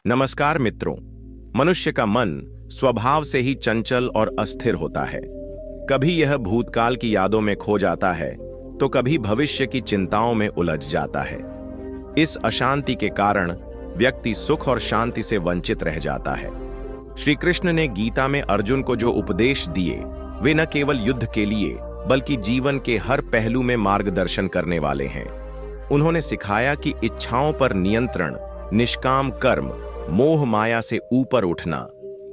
नमस्कार मित्रों। मनुष्य का मन स्वभाव से ही चंचल और अस्थिर होता है। कभी यह भूतकाल की यादों में खो जाता है तो कभी भविष्य की चिंताओं में उलझ जाता है। इस अशांति के कारण व्यक्ति सुख और शांति से वंचित रह जाता है। श्री कृष्ण ने गीता में अर्जुन को जो उपदेश दिए वे न केवल युद्ध के लिए बल्कि जीवन के हर पहलू में मार्गदर्शन करने वाले हैं। उन्होंने सिखाया कि इच्छाओं पर नियंत्रण, निष्काम कर्म, मोह माया से ऊपर उठना,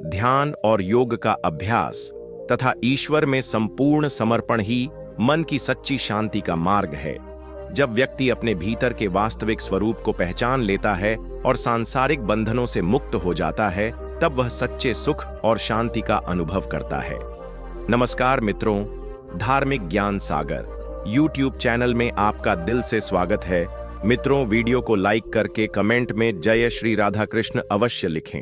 ध्यान और योग का अभ्यास तथा ईश्वर में संपूर्ण समर्पण ही मन की सच्ची शांति का मार्ग है। जब व्यक्ति अपने भीतर के वास्तविक स्वरूप को पहचान लेता है और सांसारिक बंधनों से मुक्त हो जाता है, तब वह सच्चे सुख और शांति का अनुभव करता है। नमस्कार मित्रों, धार्मिक ज्ञान सागर YouTube चैनल में आपका दिल से स्वागत है। मित्रों, वीडियो को लाइक करके कमेंट में जय श्री राधा कृष्ण अवश्य लिखें।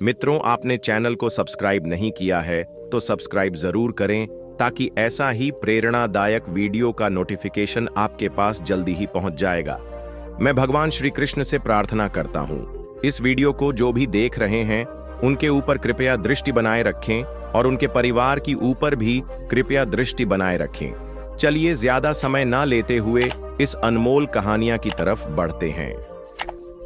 मित्रों, आपने चैनल को सब्सक्राइब नहीं किया है तो सब्सक्राइब जरूर करें ताकि ऐसा ही प्रेरणादायक वीडियो का नोटिफिकेशन आपके पास जल्दी ही पहुंच जाएगा। मैं भगवान श्री कृष्ण से प्रार्थना करता हूं, इस वीडियो को जो भी देख रहे हैं उनके ऊपर कृपया दृष्टि बनाए रखें और उनके परिवार की ऊपर भी कृपया दृष्टि बनाए रखें। चलिए ज्यादा समय ना लेते हुए इस अनमोल कहानियां की तरफ बढ़ते हैं।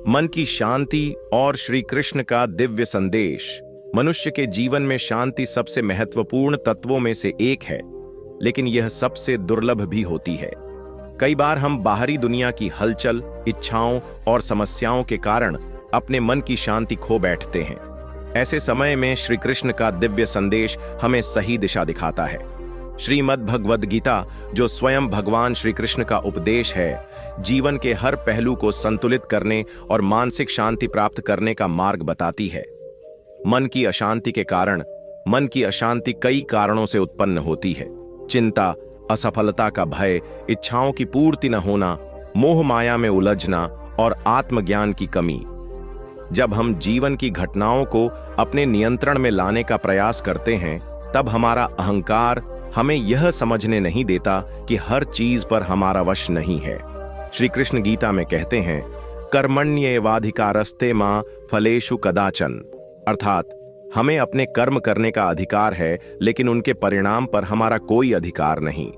मन की शांति और श्री कृष्ण का दिव्य संदेश। मनुष्य के जीवन में शांति सबसे महत्वपूर्ण तत्वों में से एक है, लेकिन यह सबसे दुर्लभ भी होती है। कई बार हम बाहरी दुनिया की हलचल, इच्छाओं और समस्याओं के कारण अपने मन की शांति खो बैठते हैं। ऐसे समय में श्री कृष्ण का दिव्य संदेश हमें सही दिशा दिखाता है। श्रीमद् भगवद गीता, जो स्वयं भगवान श्री कृष्ण का उपदेश है, जीवन के हर पहलू को संतुलित करने और मानसिक शांति प्राप्त करने का मार्ग बताती है। मन की अशांति के कारण, मन की अशांति कई कारणों से उत्पन्न होती है। चिंता, असफलता का भय, इच्छाओं की पूर्ति न होना, मोह माया में उलझना और आत्मज्ञान की कमी। जब हम जीवन की घटनाओं को अपने नियंत्रण में लाने का प्रयास करते हैं, तब हमारा अहंकार हमें यह समझने नहीं देता कि हर चीज पर हमारा वश नहीं है। श्री कृष्ण गीता में कहते हैं, कर्मण्येवाधिकारस्ते मां फलेषु कदाचन, अर्थात हमें अपने कर्म करने का अधिकार है, लेकिन उनके परिणाम पर हमारा कोई अधिकार नहीं।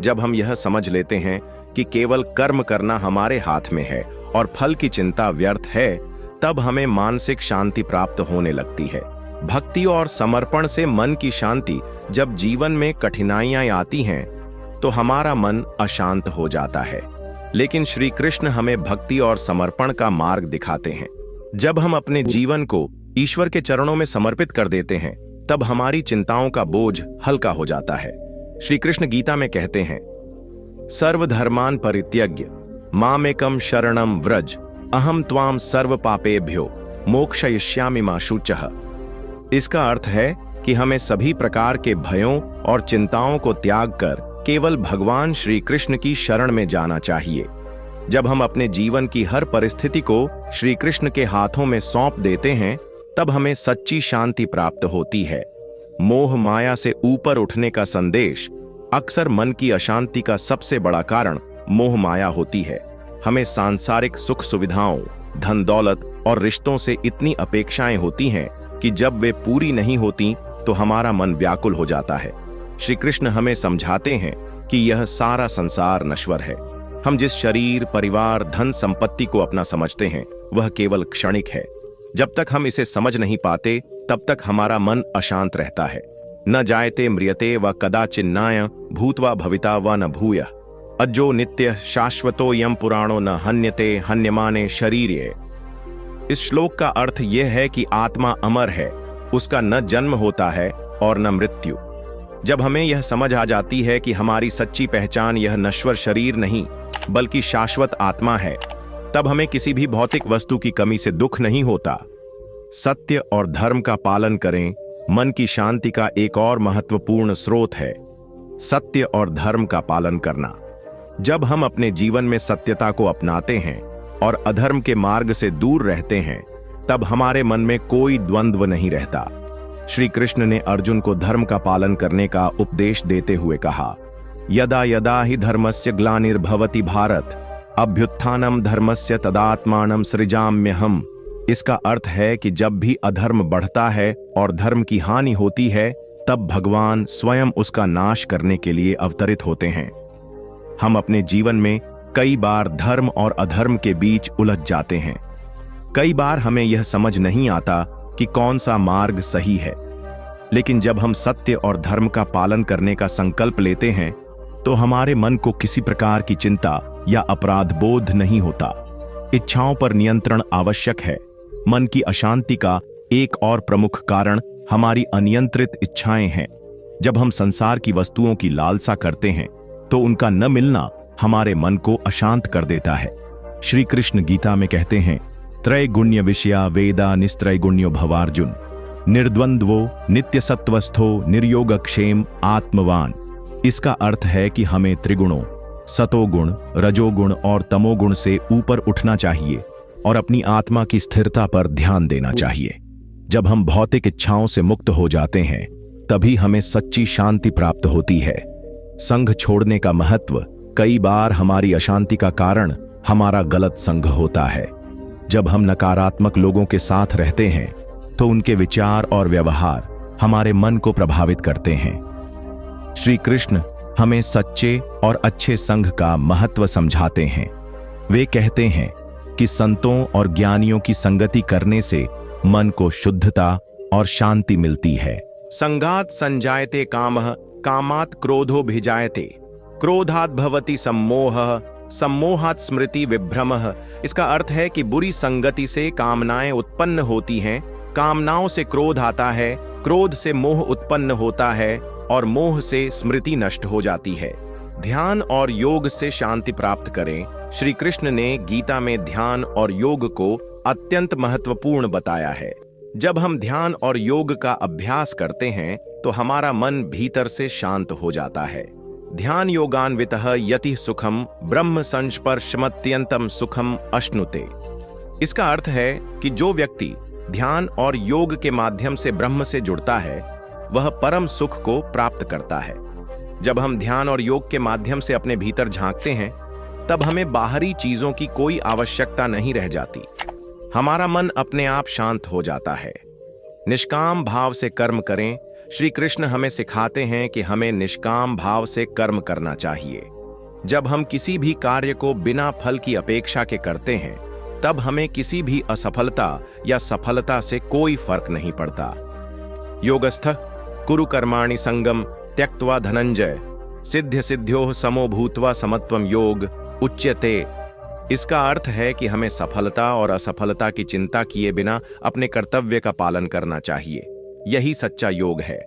जब हम यह समझ लेते हैं कि केवल कर्म करना हमारे हाथ में है और फल की चिंता व्यर्थ है, तब हमें मानसिक शांति प्राप्त होने लगती है। भक्ति और समर्पण से मन की शांति। जब जीवन में कठिनाइयां आती हैं तो हमारा मन अशांत हो जाता है, लेकिन श्री कृष्ण हमें भक्ति और समर्पण का मार्ग दिखाते हैं। जब हम अपने जीवन को ईश्वर के चरणों में समर्पित कर देते हैं, तब हमारी चिंताओं का बोझ हल्का हो जाता है। श्री कृष्ण गीता में कहते हैं, सर्वधर्मान् परित्यज्य मामेकं शरणं व्रज अहम त्वाम सर्व पापेभ्यो मोक्षयिष्यामि मा शुचः। इसका अर्थ है कि हमें सभी प्रकार के भयों और चिंताओं को त्याग कर केवल भगवान श्री कृष्ण की शरण में जाना चाहिए। जब हम अपने जीवन की हर परिस्थिति को श्री कृष्ण के हाथों में सौंप देते हैं, तब हमें सच्ची शांति प्राप्त होती है। मोह माया से ऊपर उठने का संदेश। अक्सर मन की अशांति का सबसे बड़ा कारण मोह माया होती है। हमें सांसारिक सुख सुविधाओं, धन दौलत और रिश्तों से इतनी अपेक्षाएं होती हैं कि जब वे पूरी नहीं होती तो हमारा मन व्याकुल हो जाता है। श्री कृष्ण हमें समझाते हैं कि यह सारा संसार नश्वर है। हम जिस शरीर, परिवार, धन संपत्ति को अपना समझते हैं, वह केवल क्षणिक है। जब तक हम इसे समझ नहीं पाते, तब तक हमारा मन अशांत रहता है। न जायते म्रियते व कदाचिन्नाय भूत्वा भविता व न भूयः अजो नित्य शाश्वतो यम पुराणो न हन्यते हन्यमाने शरीरे। इस श्लोक का अर्थ यह है कि आत्मा अमर है, उसका न जन्म होता है और न मृत्यु। जब हमें यह समझ आ जाती है कि हमारी सच्ची पहचान यह नश्वर शरीर नहीं बल्कि शाश्वत आत्मा है, तब हमें किसी भी भौतिक वस्तु की कमी से दुख नहीं होता। सत्य और धर्म का पालन करें। मन की शांति का एक और महत्वपूर्ण स्रोत है सत्य और धर्म का पालन करना। जब हम अपने जीवन में सत्यता को अपनाते हैं और अधर्म के मार्ग से दूर रहते हैं, तब हमारे मन में कोई द्वंद्व नहीं रहता। श्री कृष्ण ने अर्जुन को धर्म का पालन करने का उपदेश देते हुए कहा, यदा यदा हि धर्मस्य ग्लानिर्भवति भारत अभ्युत्थानम धर्मस्य तदात्मानं सृजाम्यहम् इसका अर्थ है कि जब भी अधर्म बढ़ता है और धर्म की हानि होती है, तब भगवान स्वयं उसका नाश करने के लिए अवतरित होते हैं। हम अपने जीवन में कई बार धर्म और अधर्म के बीच उलझ जाते हैं। कई बार हमें यह समझ नहीं आता कि कौन सा मार्ग सही है, लेकिन जब हम सत्य और धर्म का पालन करने का संकल्प लेते हैं, तो हमारे मन को किसी प्रकार की चिंता या अपराध बोध नहीं होता। इच्छाओं पर नियंत्रण आवश्यक है। मन की अशांति का एक और प्रमुख कारण हमारी अनियंत्रित इच्छाएं हैं। जब हम संसार की वस्तुओं की लालसा करते हैं, तो उनका न मिलना हमारे मन को अशांत कर देता है। श्री कृष्ण गीता में कहते हैं, त्रैगुण्य विषया वेदा निस्त्रैगुण्यो भवार्जुन, निर्द्वंद्वो नित्य सत्वस्थो निर्योगक्षेम आत्मवान। इसका अर्थ है कि हमें त्रिगुणों सतोगुण, रजोगुण और तमोगुण से ऊपर उठना चाहिए और अपनी आत्मा की स्थिरता पर ध्यान देना चाहिए। जब हम भौतिक इच्छाओं से मुक्त हो जाते हैं, तभी हमें सच्ची शांति प्राप्त होती है। संघ छोड़ने का महत्व कई बार हमारी अशांति का कारण हमारा गलत संघ होता है। जब हम नकारात्मक लोगों के साथ रहते हैं, तो उनके विचार और व्यवहार हमारे मन को प्रभावित करते हैं। श्री कृष्ण हमें सच्चे और अच्छे संघ का महत्व समझाते हैं। वे कहते हैं कि संतों और ज्ञानियों की संगति करने से मन को शुद्धता और शांति मिलती है। संगात संजायते कामः, कामात् क्रोधो भिजायते, क्रोधात् भवति सम्मोहः, सम्मोहात् स्मृति विभ्रमः। इसका अर्थ है कि बुरी संगति से कामनाएं उत्पन्न होती हैं, कामनाओं से क्रोध आता है, क्रोध से मोह उत्पन्न होता है और मोह से स्मृति नष्ट हो जाती है। ध्यान और योग से शांति प्राप्त करें। श्री कृष्ण ने गीता में ध्यान और योग को अत्यंत महत्वपूर्ण बताया है। जब हम ध्यान और योग का अभ्यास करते हैं, तो हमारा मन भीतर से शांत हो जाता है। ध्यान योगान्वितः यति सुखम ब्रह्म संस्पर्शमत्यंतम सुखम अश्नुते। इसका अर्थ है कि जो व्यक्ति ध्यान और योग के माध्यम से ब्रह्म से जुड़ता है, वह परम सुख को प्राप्त करता है। जब हम ध्यान और योग के माध्यम से अपने भीतर झांकते हैं, तब हमें बाहरी चीजों की कोई आवश्यकता नहीं रह जाती। हमारा मन अपने आप शांत हो जाता है। निष्काम भाव से कर्म करें। श्री कृष्ण हमें सिखाते हैं कि हमें निष्काम भाव से कर्म करना चाहिए। जब हम किसी भी कार्य को बिना फल की अपेक्षा के करते हैं, तब हमें किसी भी असफलता या सफलता से कोई फर्क नहीं पड़ता। योगस्थः कुरु कर्माणि संगम त्यक्त्वा धनंजय, सिद्ध सिद्ध्योः समो भूत्वा समत्वम योग उच्यते। इसका अर्थ है कि हमें सफलता और असफलता की चिंता किए बिना अपने कर्तव्य का पालन करना चाहिए। यही सच्चा योग है।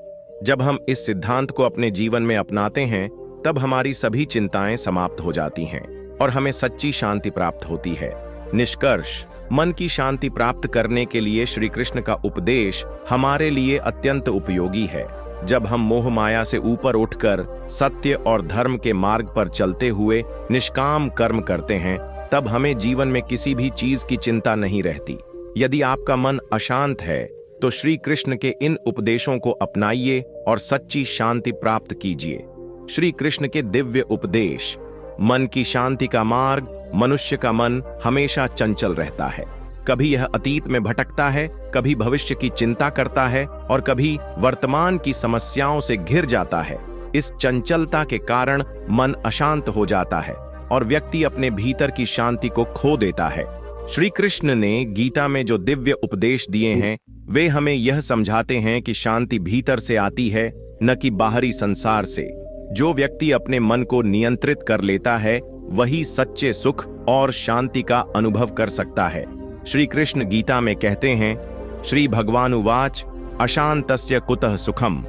जब हम इस सिद्धांत को अपने जीवन में अपनाते हैं, तब हमारी सभी चिंताएं समाप्त हो जाती हैं और हमें सच्ची शांति प्राप्त होती है। निष्कर्ष, मन की शांति प्राप्त करने के लिए श्री कृष्ण का उपदेश हमारे लिए अत्यंत उपयोगी है। जब हम मोह माया से ऊपर उठकर सत्य और धर्म के मार्ग पर चलते हुए निष्काम कर्म करते हैं, तब हमें जीवन में किसी भी चीज की चिंता नहीं रहती। यदि आपका मन अशांत है, तो श्री कृष्ण के इन उपदेशों को अपनाइए और सच्ची शांति प्राप्त कीजिए। श्री कृष्ण के दिव्य उपदेश। मन की शांति का मार्ग। मनुष्य का मन हमेशा चंचल रहता है। कभी यह अतीत में भटकता है, कभी भविष्य की चिंता करता है और कभी वर्तमान की समस्याओं से घिर जाता है। इस चंचलता के कारण मन अशांत हो जाता है और व्यक्ति अपने भीतर की शांति को खो देता है। श्री कृष्ण ने गीता में जो दिव्य उपदेश दिए हैं, वे हमें यह समझाते हैं कि शांति भीतर से आती है, न कि बाहरी संसार से। जो व्यक्ति अपने मन को नियंत्रित कर लेता है, वही सच्चे सुख और शांति का अनुभव कर सकता है। श्री कृष्ण गीता में कहते हैं, श्री भगवानुवाच अशांतस्य कुतः सुखम।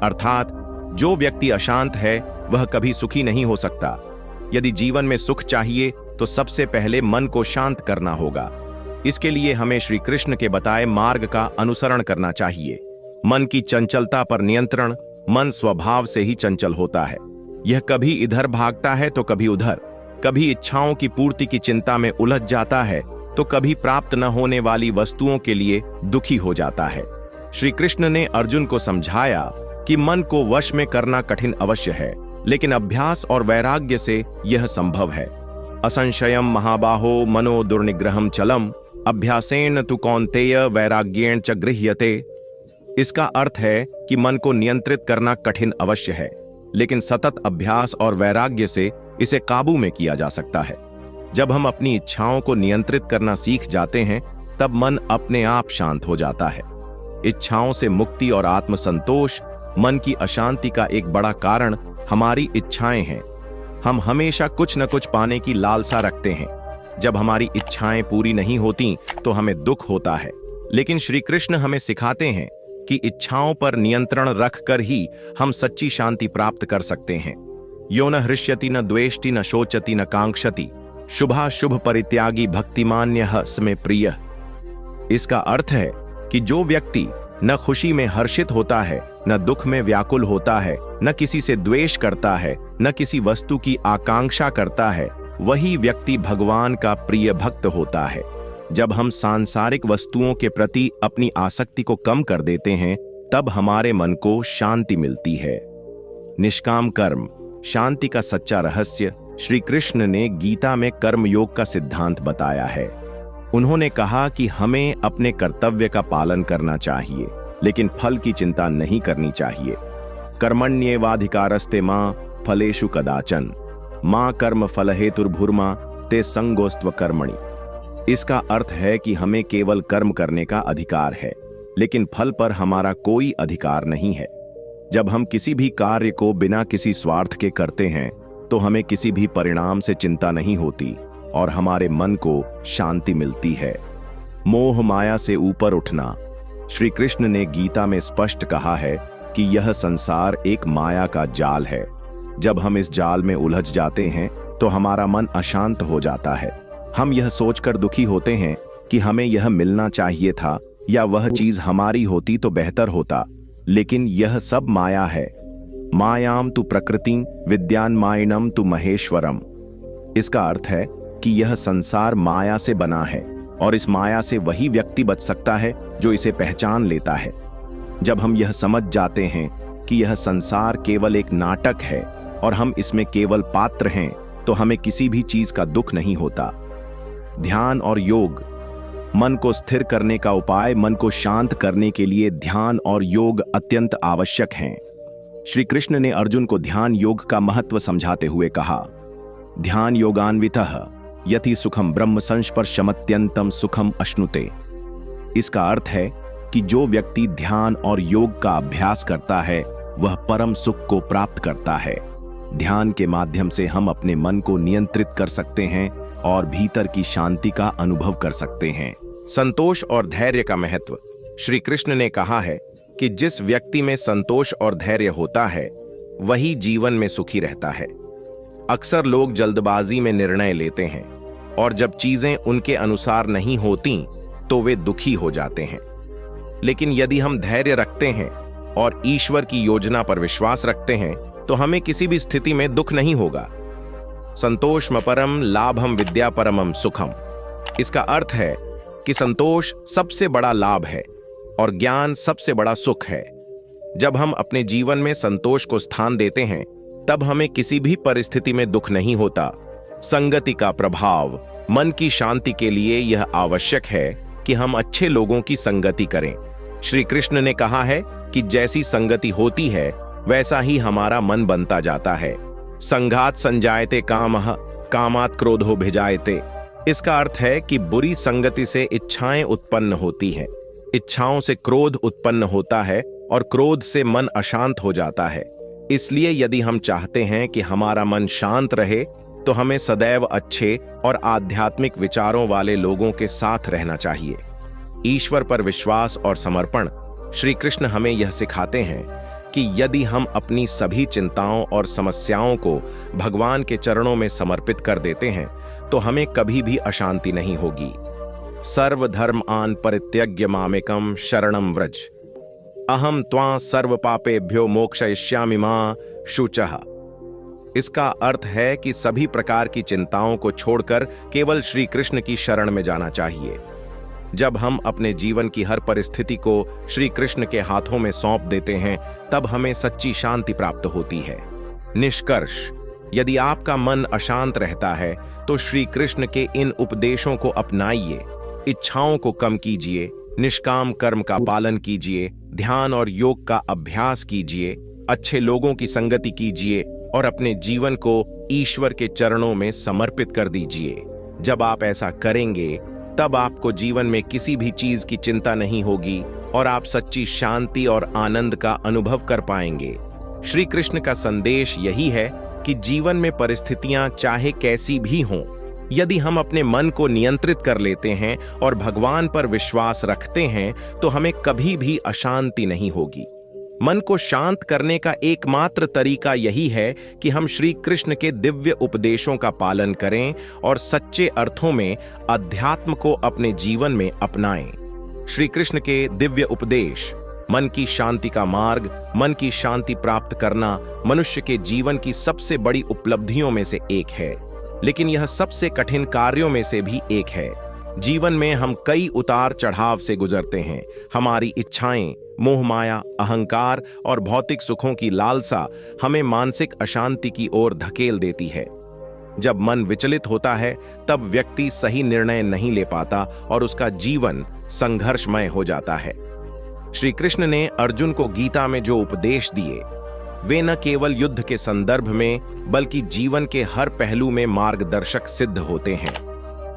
अर्थात जो व्यक्ति अशांत है, वह कभी सुखी नहीं हो सकता। यदि जीवन में सुख चाहिए, तो सबसे पहले मन को शांत करना होगा। इसके लिए हमें श्री कृष्ण के बताए मार्ग का अनुसरण करना चाहिए। मन की चंचलता पर नियंत्रण। मन स्वभाव से ही चंचल होता है। यह कभी इधर भागता है तो कभी उधर, कभी इच्छाओं की पूर्ति की चिंता में उलझ जाता है, तो कभी प्राप्त न होने वाली वस्तुओं के लिए दुखी हो जाता है। श्री कृष्ण ने अर्जुन को समझाया कि मन को वश में करना कठिन अवश्य है, लेकिन अभ्यास और वैराग्य से यह संभव है। असंशयम महाबाहो मनो दुर्निग्रहम चलम अभ्यासेन तु कौन्तेय वैराग्येण च गृह्यते। इसका अर्थ है कि मन को नियंत्रित करना कठिन अवश्य है, लेकिन सतत अभ्यास और वैराग्य से इसे काबू में किया जा सकता है। जब हम अपनी इच्छाओं को नियंत्रित करना सीख जाते हैं, तब मन अपने आप शांत हो जाता है। इच्छाओं से मुक्ति और आत्मसंतोष मन की अशांति का एक बड़ा कारण हमारी इच्छाएं हैं। हम हमेशा कुछ न कुछ पाने की लालसा रखते हैं। जब हमारी इच्छाएं पूरी नहीं होती तो हमें दुख होता है, लेकिन श्री कृष्ण हमें सिखाते हैं कि इच्छाओं पर नियंत्रण रखकर ही हम सच्ची शांति प्राप्त कर सकते हैं। यो न हृष्यति न द्वेष्टि न शोचति न कांक्षति, शुभाशुभ परित्यागी भक्तिमान्यः स्मे प्रियः। इसका अर्थ है कि जो व्यक्ति न खुशी में हर्षित होता है, न दुख में व्याकुल होता है, न किसी से द्वेष करता है, न किसी वस्तु की आकांक्षा करता है, वही व्यक्ति भगवान का प्रिय भक्त होता है। जब हम सांसारिक वस्तुओं के प्रति अपनी आसक्ति को कम कर देते हैं, तब हमारे मन को शांति मिलती है। निष्काम कर्म शांति का सच्चा रहस्य श्री कृष्ण ने गीता में कर्मयोग का सिद्धांत बताया है। उन्होंने कहा कि हमें अपने कर्तव्य का पालन करना चाहिए, लेकिन फल की चिंता नहीं करनी चाहिए। कर्मण्येवाधिकारस्ते मां फलेषु कदाचन मां कर्म फल हेतुर्भुर्मा ते संगोस्त्व कर्मणि। इसका अर्थ है कि हमें केवल कर्म करने का अधिकार है, लेकिन फल पर हमारा कोई अधिकार नहीं है। जब हम किसी भी कार्य को बिना किसी स्वार्थ के करते हैं, तो हमें किसी भी परिणाम से चिंता नहीं होती और हमारे मन को शांति मिलती है। मोह माया से ऊपर उठना। श्री कृष्ण ने गीता में स्पष्ट कहा है कि यह संसार एक माया का जाल है। जब हम इस जाल में उलझ जाते हैं तो हमारा मन अशांत हो जाता है। हम यह सोचकर दुखी होते हैं कि हमें यह मिलना चाहिए था या वह चीज हमारी होती तो बेहतर होता, लेकिन यह सब माया है। मायाम तु प्रकृति विद्यान्मायनम तु महेश्वरम। इसका अर्थ है कि यह संसार माया से बना है और इस माया से वही व्यक्ति बच सकता है जो इसे पहचान लेता है। जब हम यह समझ जाते हैं कि यह संसार केवल एक नाटक है और हम इसमें केवल पात्र हैं, तो हमें किसी भी चीज का दुख नहीं होता। ध्यान और योग। मन को स्थिर करने का उपाय। मन को शांत करने के लिए ध्यान और योग अत्यंत आवश्यक हैं। श्री कृष्ण ने अर्जुन को ध्यान योग का महत्व समझाते हुए कहा, ध्यान योगान्वितः यति सुखम ब्रह्म संस्पर्शमत्यंतम सुखम अश्नुते। इसका अर्थ है कि जो व्यक्ति ध्यान और योग का अभ्यास करता है, वह परम सुख को प्राप्त करता है। ध्यान के माध्यम से हम अपने मन को नियंत्रित कर सकते हैं और भीतर की शांति का अनुभव कर सकते हैं। संतोष और धैर्य का महत्व। श्री कृष्ण ने कहा है कि जिस व्यक्ति में संतोष और धैर्य होता है, वही जीवन में सुखी रहता है। अक्सर लोग जल्दबाजी में निर्णय लेते हैं और जब चीजें उनके अनुसार नहीं होती तो वे दुखी हो जाते हैं। लेकिन यदि हम धैर्य रखते हैं और ईश्वर की योजना पर विश्वास रखते हैं, तो हमें किसी भी स्थिति में दुख नहीं होगा। संतोषम परम लाभम विद्या परमम सुखम। इसका अर्थ है कि संतोष सबसे बड़ा लाभ है और ज्ञान सबसे बड़ा सुख है। जब हम अपने जीवन में संतोष को स्थान देते हैं, तब हमें किसी भी परिस्थिति में दुख नहीं होता। संगति का प्रभाव। मन की शांति के लिए यह आवश्यक है कि हम अच्छे लोगों की संगति करें। श्री कृष्ण ने कहा है कि जैसी संगति होती है, वैसा ही हमारा मन बनता जाता है। संघात संजायते कामः कामात् क्रोधो भिजायते। इसका अर्थ है कि बुरी संगति से इच्छाएं उत्पन्न होती हैं। इच्छाओं से क्रोध उत्पन्न होता है और क्रोध से मन अशांत हो जाता है। इसलिए यदि हम चाहते हैं कि हमारा मन शांत रहे, तो हमें सदैव अच्छे और आध्यात्मिक विचारों वाले लोगों के साथ रहना चाहिए। ईश्वर पर विश्वास और समर्पण। श्री कृष्ण हमें यह सिखाते हैं कि यदि हम अपनी सभी चिंताओं और समस्याओं को भगवान के चरणों में समर्पित कर देते हैं, तो हमें कभी भी अशांति नहीं होगी। सर्वधर्म आन परित्यज्य मामेकम शरणम व्रज अहम त्वां सर्व पापेभ्यो मोक्षयिष्यामि मा शुचः। इसका अर्थ है कि सभी प्रकार की चिंताओं को छोड़कर केवल श्री कृष्ण की शरण में जाना चाहिए। जब हम अपने जीवन की हर परिस्थिति को श्री कृष्ण के हाथों में सौंप देते हैं, तब हमें सच्ची शांति प्राप्त होती है। निष्कर्ष, यदि आपका मन अशांत रहता है, तो श्री कृष्ण के इन उपदेशों को अपनाइए इच्छाओं को कम कीजिए, निष्काम कर्म का पालन कीजिए, ध्यान और योग का अभ्यास कीजिए, अच्छे लोगों की संगति कीजिए और अपने जीवन को ईश्वर के चरणों में समर्पित कर दीजिए। जब आप ऐसा करेंगे तब आपको जीवन में किसी भी चीज की चिंता नहीं होगी और आप सच्ची शांति और आनंद का अनुभव कर पाएंगे। श्री कृष्ण का संदेश यही है कि जीवन में परिस्थितियां चाहे कैसी भी हों, यदि हम अपने मन को नियंत्रित कर लेते हैं और भगवान पर विश्वास रखते हैं तो हमें कभी भी अशांति नहीं होगी। मन को शांत करने का एकमात्र तरीका यही है कि हम श्री कृष्ण के दिव्य उपदेशों का पालन करें और सच्चे अर्थों में अध्यात्म को अपने जीवन में अपनाएं। श्री कृष्ण के दिव्य उपदेश, मन की शांति का मार्ग, मन की शांति प्राप्त करना मनुष्य के जीवन की सबसे बड़ी उपलब्धियों में से एक है, लेकिन यह सबसे कठिन कार्यों में से भी एक है। जीवन में हम कई उतार चढ़ाव से गुजरते हैं। हमारी इच्छाएं, मोह माया, अहंकार और भौतिक सुखों की लालसा हमें मानसिक अशांति की ओर धकेल देती है। जब मन विचलित होता है तब व्यक्ति सही निर्णय नहीं ले पाता और उसका जीवन संघर्षमय हो जाता है। श्री कृष्ण ने अर्जुन को गीता में जो उपदेश दिए वे न केवल युद्ध के संदर्भ में बल्कि जीवन के हर पहलू में मार्गदर्शक सिद्ध होते हैं।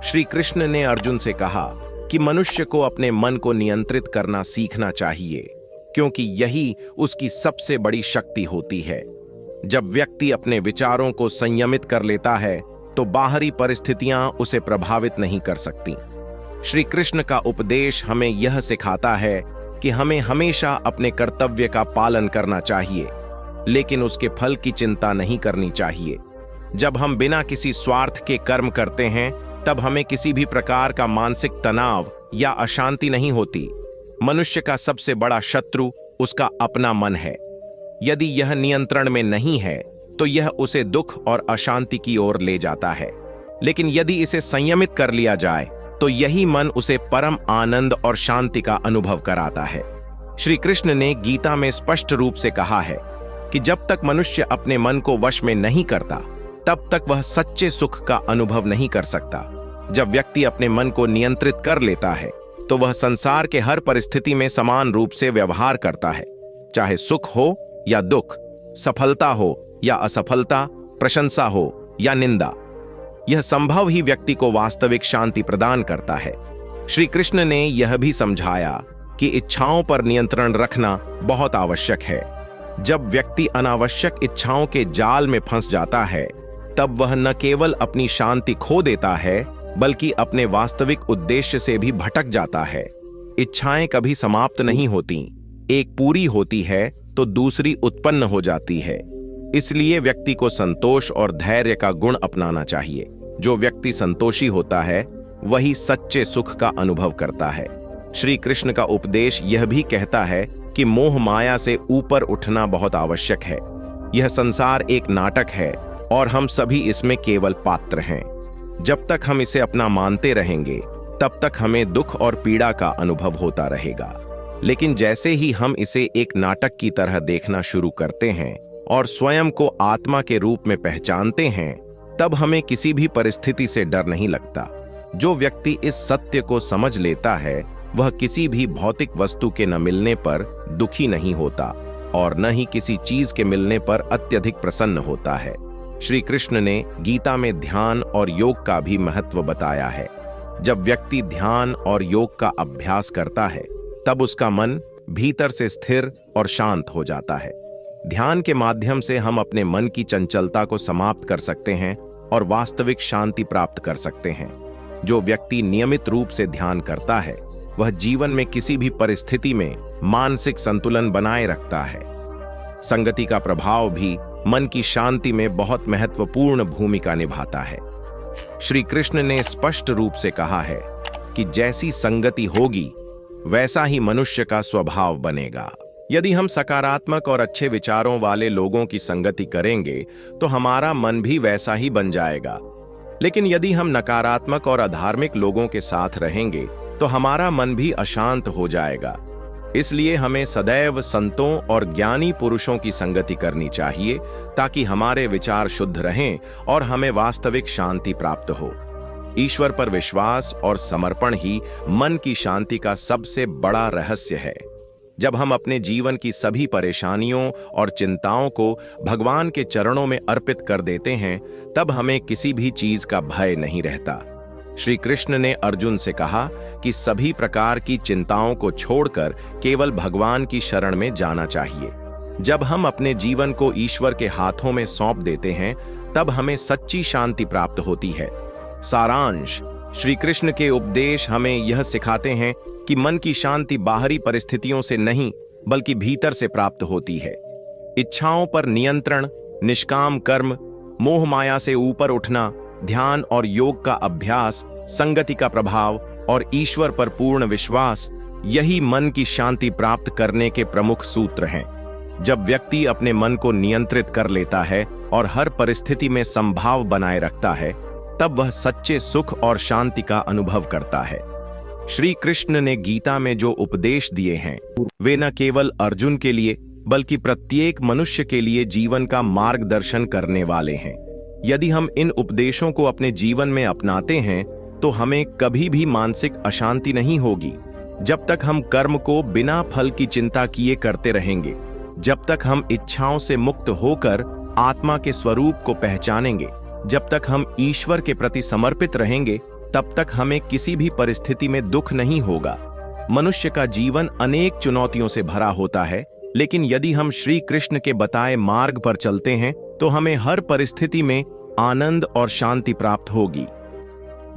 श्री कृष्ण ने अर्जुन से कहा कि मनुष्य को अपने मन को नियंत्रित करना सीखना चाहिए, क्योंकि यही उसकी सबसे बड़ी शक्ति होती है। जब व्यक्ति अपने विचारों को संयमित कर लेता है तो बाहरी परिस्थितियां उसे प्रभावित नहीं कर सकती। श्री कृष्ण का उपदेश हमें यह सिखाता है कि हमें हमेशा अपने कर्तव्य का पालन करना चाहिए, लेकिन उसके फल की चिंता नहीं करनी चाहिए। जब हम बिना किसी स्वार्थ के कर्म करते हैं तब हमें किसी भी प्रकार का मानसिक तनाव या अशांति नहीं होती। मनुष्य का सबसे बड़ा शत्रु उसका अपना मन है। यदि यह नियंत्रण में नहीं है तो यह उसे दुख और अशांति की ओर ले जाता है, लेकिन यदि इसे संयमित कर लिया जाए तो यही मन उसे परम आनंद और शांति का अनुभव कराता है। श्री कृष्ण ने गीता में स्पष्ट रूप से कहा है कि जब तक मनुष्य अपने मन को वश में नहीं करता तब तक वह सच्चे सुख का अनुभव नहीं कर सकता। जब व्यक्ति अपने मन को नियंत्रित कर लेता है तो वह संसार के हर परिस्थिति में समान रूप से व्यवहार करता है, चाहे सुख हो या दुख, सफलता हो या असफलता, प्रशंसा हो या निंदा। यह संभव ही व्यक्ति को वास्तविक शांति प्रदान करता है। श्री कृष्ण ने यह भी समझाया कि इच्छाओं पर नियंत्रण रखना बहुत आवश्यक है। जब व्यक्ति अनावश्यक इच्छाओं के जाल में फंस जाता है तब वह न केवल अपनी शांति खो देता है बल्कि अपने वास्तविक उद्देश्य से भी भटक जाता है। इच्छाएं कभी समाप्त नहीं होती, एक पूरी होती है तो दूसरी उत्पन्न हो जाती है। इसलिए व्यक्ति को संतोष और धैर्य का गुण अपनाना चाहिए। जो व्यक्ति संतोषी होता है वही सच्चे सुख का अनुभव करता है। श्री कृष्ण का उपदेश यह भी कहता है कि मोह माया से ऊपर उठना बहुत आवश्यक है। यह संसार एक नाटक है और हम सभी इसमें केवल पात्र हैं। जब तक हम इसे अपना मानते रहेंगे तब तक हमें दुख और पीड़ा का अनुभव होता रहेगा, लेकिन जैसे ही हम इसे एक नाटक की तरह देखना शुरू करते हैं और स्वयं को आत्मा के रूप में पहचानते हैं तब हमें किसी भी परिस्थिति से डर नहीं लगता। जो व्यक्ति इस सत्य को समझ लेता है वह किसी भी भौतिक वस्तु के न मिलने पर दुखी नहीं होता और न ही किसी चीज के मिलने पर अत्यधिक प्रसन्न होता है। श्री कृष्ण ने गीता में ध्यान और योग का भी महत्व बताया है। जब व्यक्ति ध्यान और योग का अभ्यास करता है तब उसका मन भीतर से स्थिर और शांत हो जाता है। ध्यान के माध्यम से हम अपने मन की चंचलता को समाप्त कर सकते हैं और वास्तविक शांति प्राप्त कर सकते हैं। जो व्यक्ति नियमित रूप से ध्यान करता है वह जीवन में किसी भी परिस्थिति में मानसिक संतुलन बनाए रखता है। संगति का प्रभाव भी मन की शांति में बहुत महत्वपूर्ण भूमिका निभाता है। श्री कृष्ण ने स्पष्ट रूप से कहा है कि जैसी संगति होगी वैसा ही मनुष्य का स्वभाव बनेगा। यदि हम सकारात्मक और अच्छे विचारों वाले लोगों की संगति करेंगे तो हमारा मन भी वैसा ही बन जाएगा, लेकिन यदि हम नकारात्मक और अधार्मिक लोगों के साथ रहेंगे तो हमारा मन भी अशांत हो जाएगा। इसलिए हमें सदैव संतों और ज्ञानी पुरुषों की संगति करनी चाहिए ताकि हमारे विचार शुद्ध रहें और हमें वास्तविक शांति प्राप्त हो। ईश्वर पर विश्वास और समर्पण ही मन की शांति का सबसे बड़ा रहस्य है। जब हम अपने जीवन की सभी परेशानियों और चिंताओं को भगवान के चरणों में अर्पित कर देते हैं, तब हमें किसी भी चीज का भय नहीं रहता। श्री कृष्ण ने अर्जुन से कहा कि सभी प्रकार की चिंताओं को छोड़कर केवल भगवान की शरण में जाना चाहिए। जब हम अपने जीवन को ईश्वर के हाथों में सौंप देते हैं, तब हमें सच्ची शांति प्राप्त होती है। सारांश: श्री कृष्ण के उपदेश हमें यह सिखाते हैं कि मन की शांति बाहरी परिस्थितियों से नहीं, बल्कि भीतर से प्राप्त होती है। इच्छाओं पर नियंत्रण, निष्काम कर्म, मोह माया से ऊपर उठना, ध्यान और योग का अभ्यास, संगति का प्रभाव और ईश्वर पर पूर्ण विश्वास, यही मन की शांति प्राप्त करने के प्रमुख सूत्र हैं। जब व्यक्ति अपने मन को नियंत्रित कर लेता है और हर परिस्थिति में समभाव बनाए रखता है, तब वह सच्चे सुख और शांति का अनुभव करता है। श्री कृष्ण ने गीता में जो उपदेश दिए हैं, वे न केवल अर्जुन के लिए बल्कि प्रत्येक मनुष्य के लिए जीवन का मार्गदर्शन करने वाले हैं। यदि हम इन उपदेशों को अपने जीवन में अपनाते हैं, तो हमें कभी भी मानसिक अशांति नहीं होगी। जब तक हम कर्म को बिना फल की चिंता किए करते रहेंगे, जब तक हम इच्छाओं से मुक्त होकर आत्मा के स्वरूप को पहचानेंगे, जब तक हम ईश्वर के प्रति समर्पित रहेंगे, तब तक हमें किसी भी परिस्थिति में दुख नहीं होगा। मनुष्य का जीवन अनेक चुनौतियों से भरा होता है, लेकिन यदि हम श्री कृष्ण के बताए मार्ग पर चलते हैं, तो हमें हर परिस्थिति में आनंद और शांति प्राप्त होगी।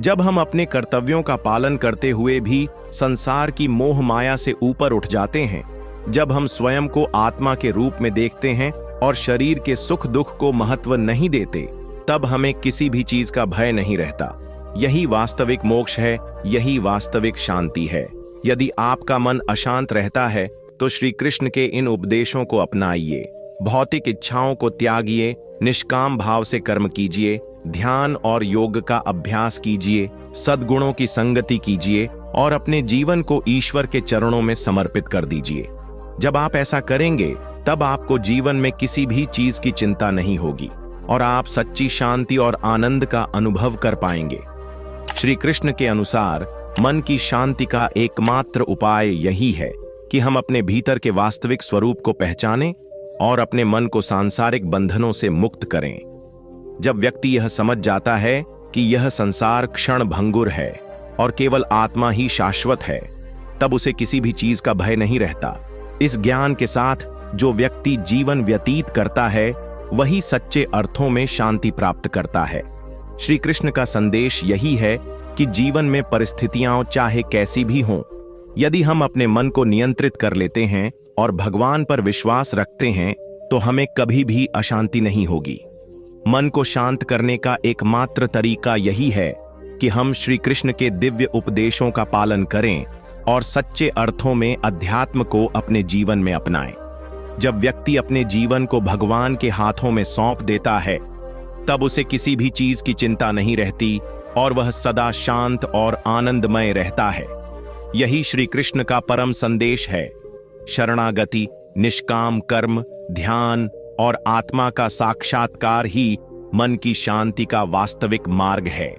जब हम अपने कर्तव्यों का पालन करते हुए भी संसार की मोह माया से ऊपर उठ जाते हैं, जब हम स्वयं को आत्मा के रूप में देखते हैं और शरीर के सुख दुख को महत्व नहीं देते, तब हमें किसी भी चीज का भय नहीं रहता। यही वास्तविक मोक्ष है, यही वास्तविक शांति है। यदि आपका मन अशांत रहता है, तो श्री कृष्ण के इन उपदेशों को अपनाइए। भौतिक इच्छाओं को त्यागिए, निष्काम भाव से कर्म कीजिए, ध्यान और योग का अभ्यास कीजिए, सद्गुणों की संगति कीजिए और अपने जीवन को ईश्वर के चरणों में समर्पित कर दीजिए। जब आप ऐसा करेंगे, तब आपको जीवन में किसी भी चीज की चिंता नहीं होगी और आप सच्ची शांति और आनंद का अनुभव कर पाएंगे। श्री कृष्ण के अनुसार मन की शांति का एकमात्र उपाय यही है कि हम अपने भीतर के वास्तविक स्वरूप को पहचानें और अपने मन को सांसारिक बंधनों से मुक्त करें। जब व्यक्ति यह समझ जाता है कि यह संसार क्षण भंगुर है और केवल आत्मा ही शाश्वत है, तब उसे किसी भी चीज का भय नहीं रहता। इस ज्ञान के साथ जो व्यक्ति जीवन व्यतीत करता है, वही सच्चे अर्थों में शांति प्राप्त करता है। श्री कृष्ण का संदेश यही है कि जीवन में परिस्थितियां चाहे कैसी भी हों, यदि हम अपने मन को नियंत्रित कर लेते हैं और भगवान पर विश्वास रखते हैं, तो हमें कभी भी अशांति नहीं होगी। मन को शांत करने का एकमात्र तरीका यही है कि हम श्री कृष्ण के दिव्य उपदेशों का पालन करें और सच्चे अर्थों में अध्यात्म को अपने जीवन में अपनाएं। जब व्यक्ति अपने जीवन को भगवान के हाथों में सौंप देता है, तब उसे किसी भी चीज की चिंता नहीं रहती और वह सदा शांत और आनंदमय रहता है। यही श्री कृष्ण का परम संदेश है। शरणागति, निष्काम कर्म, ध्यान और आत्मा का साक्षात्कार ही मन की शांति का वास्तविक मार्ग है।